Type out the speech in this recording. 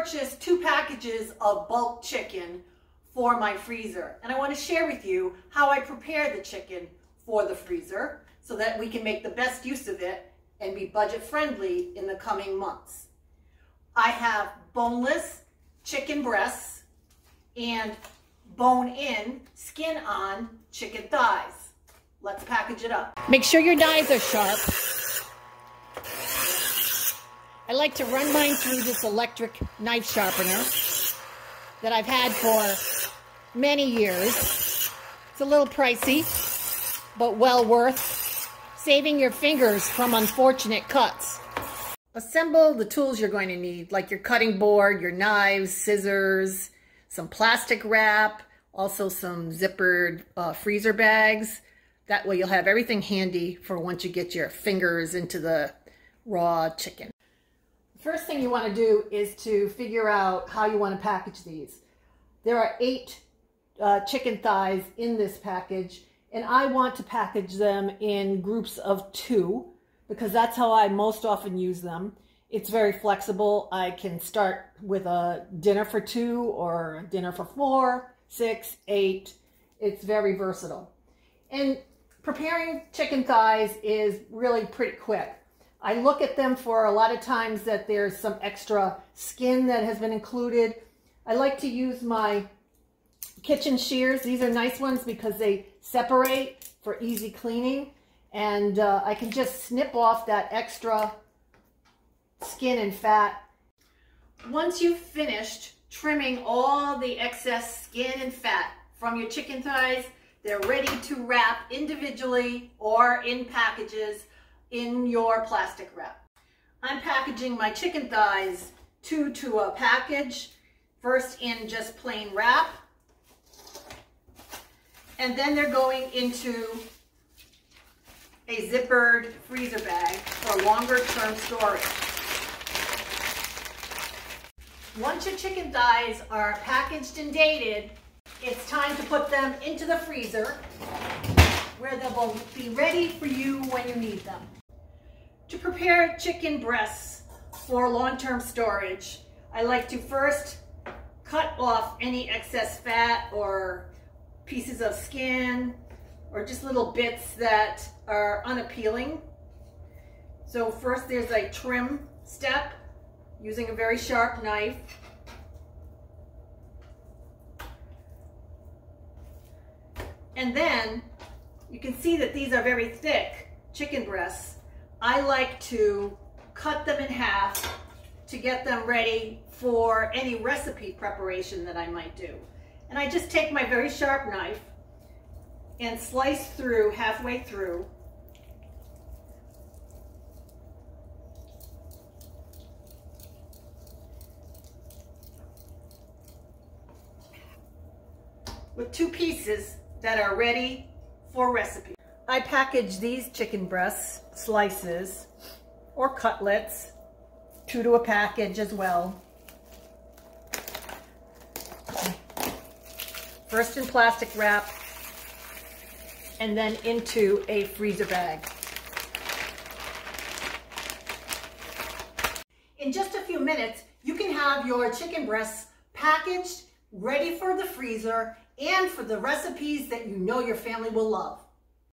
purchased 2 packages of bulk chicken for my freezer. And I want to share with you how I prepare the chicken for the freezer so that we can make the best use of it and be budget friendly in the coming months. I have boneless chicken breasts and bone-in, skin-on chicken thighs. Let's package it up. Make sure your knives are sharp. I like to run mine through this electric knife sharpener that I've had for many years. It's a little pricey, but well worth saving your fingers from unfortunate cuts. Assemble the tools you're going to need, like your cutting board, your knives, scissors, some plastic wrap, also some zippered freezer bags. That way you'll have everything handy for once you get your fingers into the raw chicken. First thing you want to do is to figure out how you want to package these. There are 8 chicken thighs in this package, and I want to package them in groups of 2 because that's how I most often use them. It's very flexible. I can start with a dinner for 2 or a dinner for 4, 6, 8. It's very versatile. And preparing chicken thighs is really pretty quick. I look at them for a lot of times that there's some extra skin that has been included. I like to use my kitchen shears. These are nice ones because they separate for easy cleaning. And I can just snip off that extra skin and fat. Once you've finished trimming all the excess skin and fat from your chicken thighs, they're ready to wrap individually or in packages in your plastic wrap. I'm packaging my chicken thighs 2 to a package, first in just plain wrap, and then they're going into a zippered freezer bag for longer term storage. Once your chicken thighs are packaged and dated, it's time to put them into the freezer where they will be ready for you when you need them. To prepare chicken breasts for long-term storage, I like to first cut off any excess fat or pieces of skin or just little bits that are unappealing. So first there's a trim step using a very sharp knife. And then you can see that these are very thick chicken breasts. I like to cut them in half to get them ready for any recipe preparation that I might do. And I just take my very sharp knife and slice through halfway through. With 2 pieces that are ready for recipe. I package these chicken breast slices or cutlets, 2 to a package as well. First in plastic wrap and then into a freezer bag. In just a few minutes, you can have your chicken breasts packaged, ready for the freezer and for the recipes that you know your family will love.